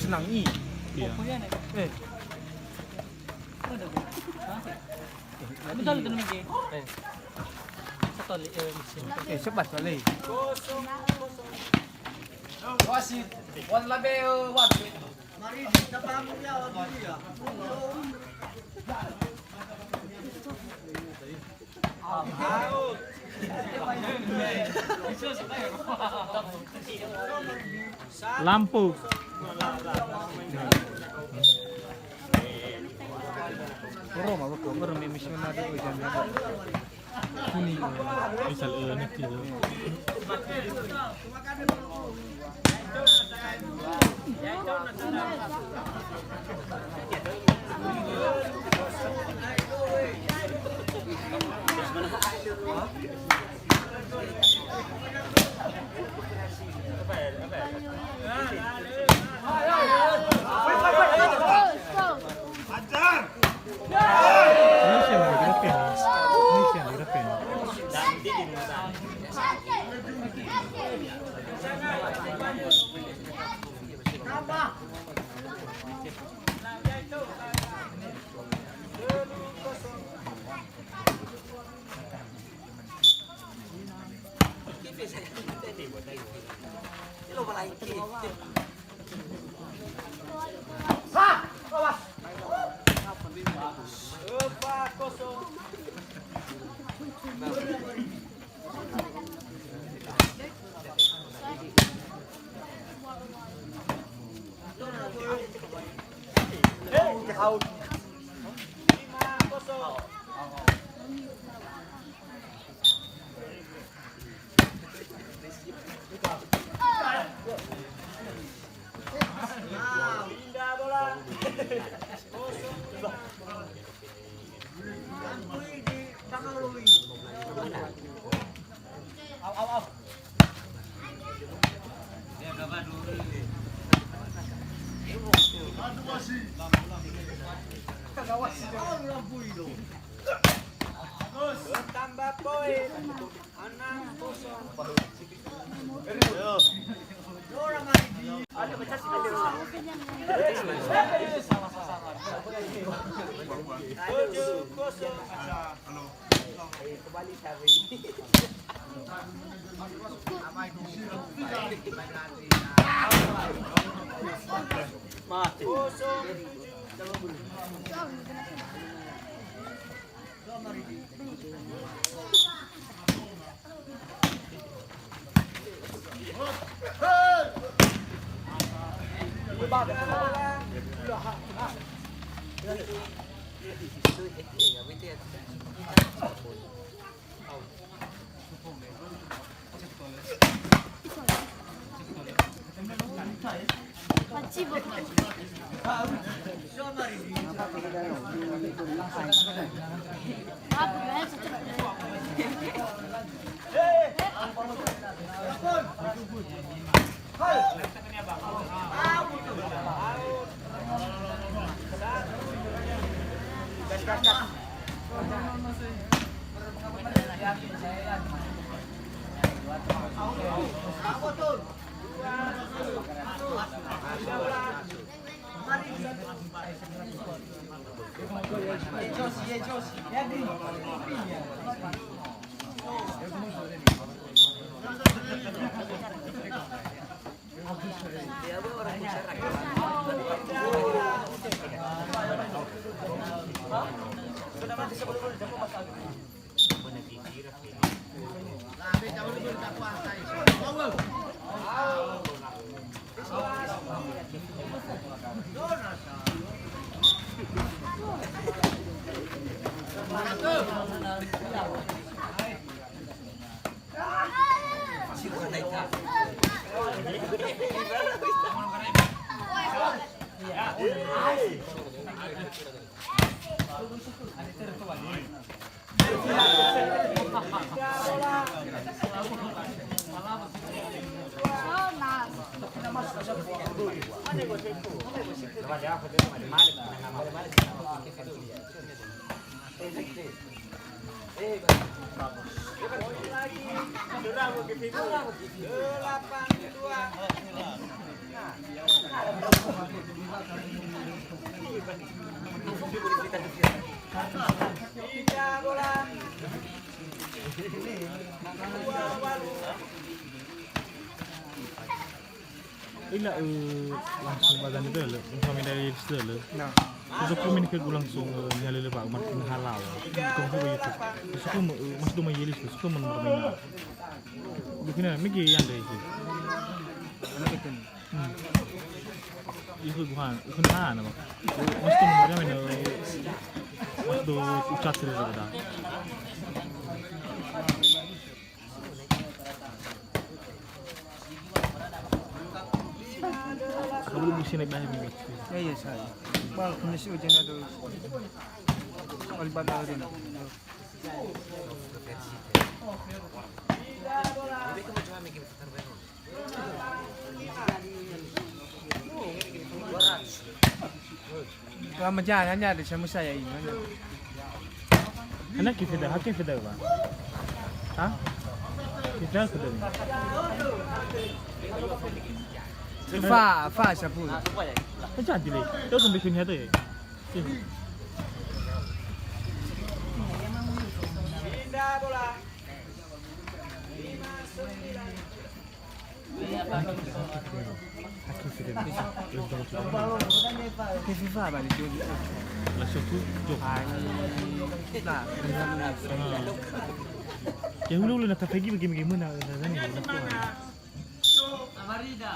senangi. Iya. Eh. Betul itu nih. Satu mesin. Sebat kali. Wasit, wan labeo wasit. Mari kita pamuk ya dia. Lampu. Roma betul, orang misionari itu jangan. Kuning. Misal ini gitu. Tambah poin. 8-2. Ila langsung badan itu loh, kami dari situ loh. Nah, Terus aku main ke langsung nyala Pak Martin halal. Kau coba itu. Terus aku masih cuma yelis terus aku bermain. Begini, mungkin yang dari itu. anak itu nih. Itu bukan apa? Masih cuma bermain. Masih ucat terus ada. Kalau bisa naik banyak nih. Ya iya saya. Bal kondisi hujan ada. Kalbat ada na. Kama dyan, ano siya mo saya ini. Anak kita dah, kita dah apa? Hah? Kita sudah ni. Fa siya po. Macam ni. Kau tu bikin ada ya. Ke FIFA ba dito? Langsung tu jok. Ay, na. Yang hulu nak pergi bagaimana ni? Amarida.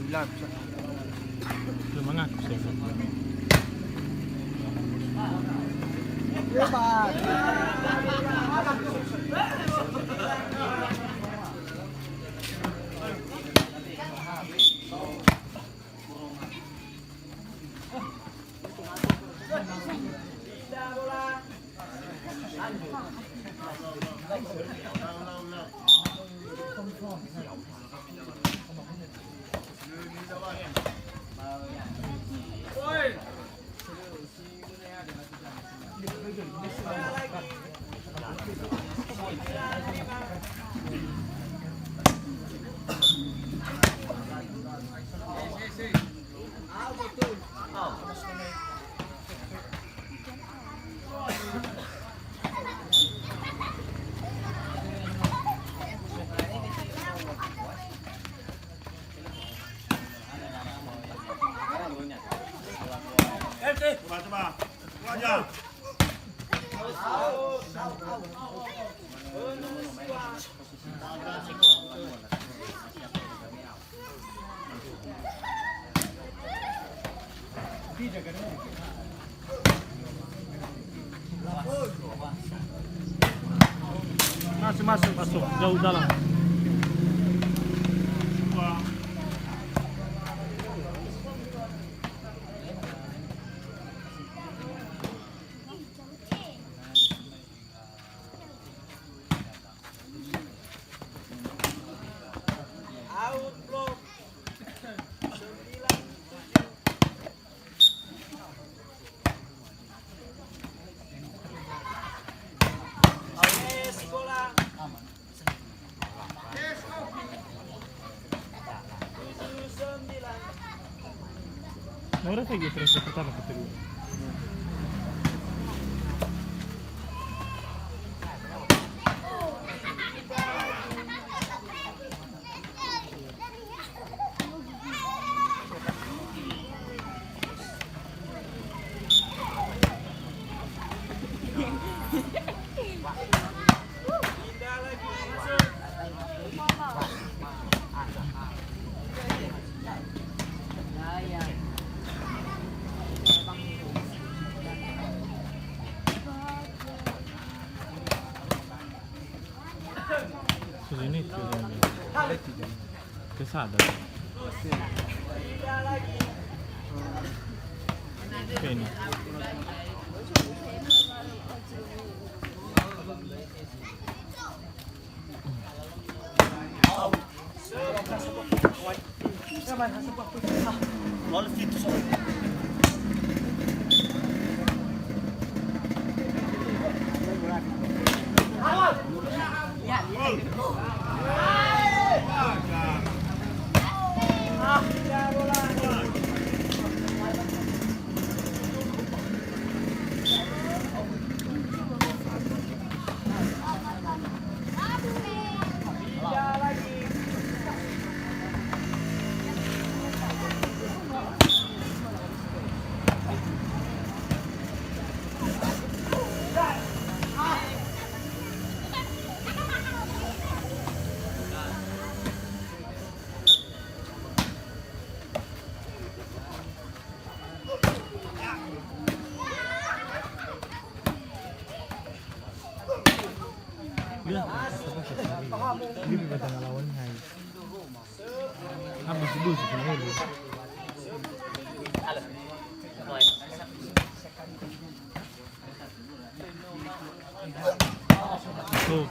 Lab siya. Semangat saya. Masuk jauh dalam. Ahora seguí transportando que te ini kesada. Ini. Dia dia pada ngelawan hai. Habis itu sebenarnya. Tuh.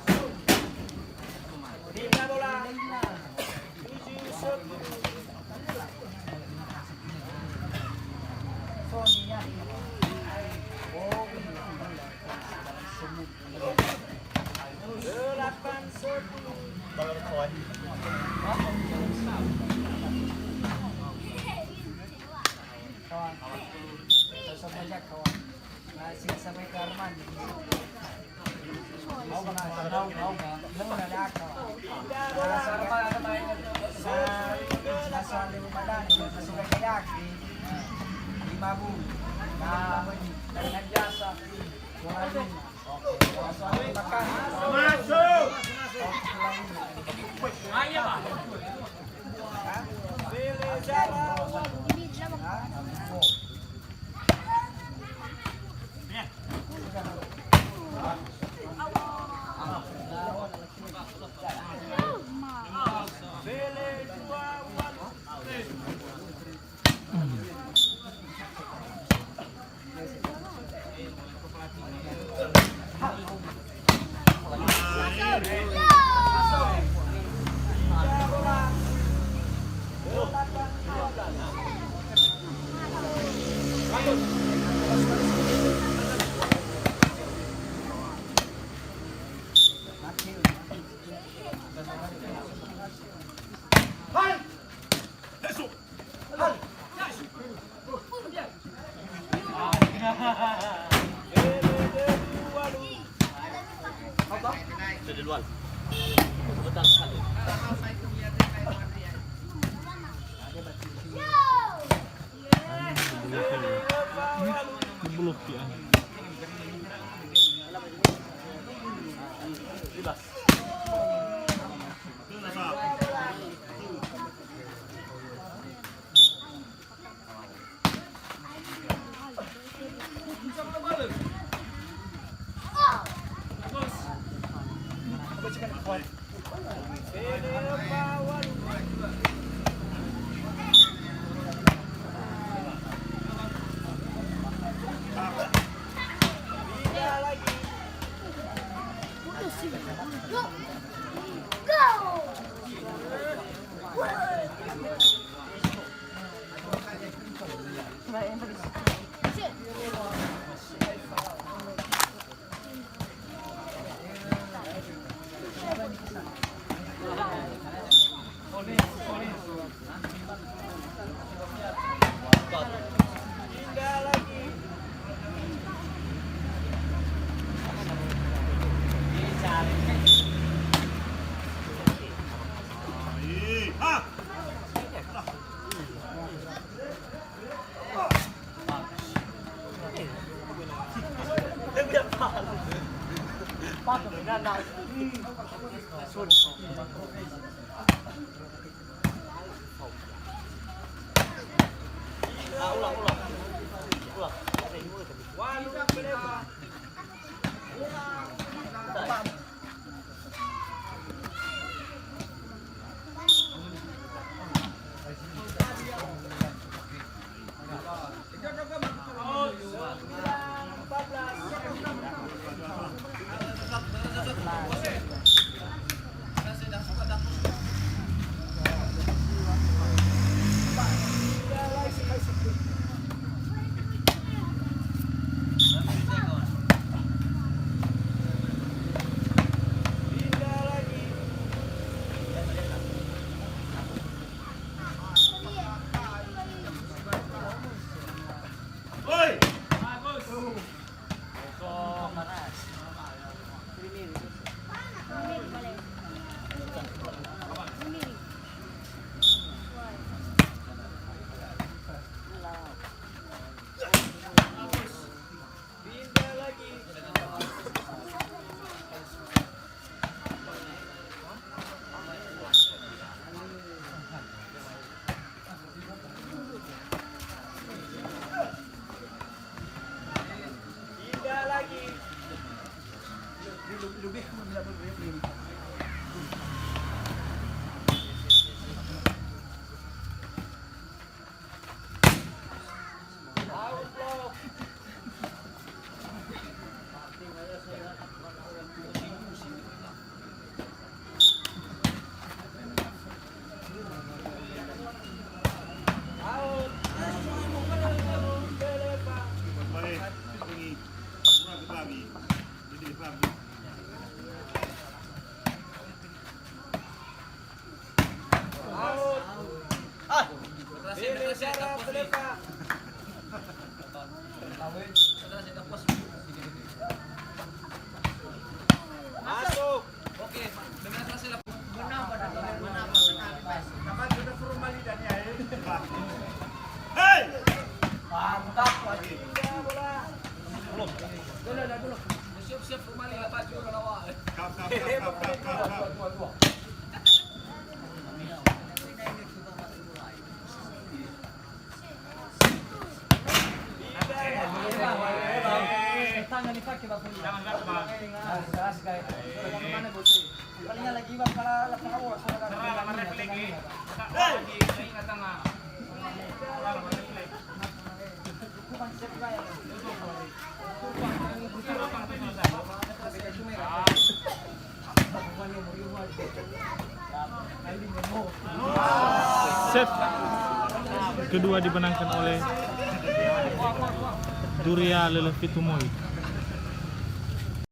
Belum ya. Siap-siap kembali lah Pak Juro awak. Tangan dipakai Bapak. Jangan gaspang. Palingnya lagi Bang kalau awak Nomor refleks. Lagi ingat tengah. Nomor refleks. bukan siap kaya. Set kedua dimenangkan oleh Duria Lelevi Tumoi.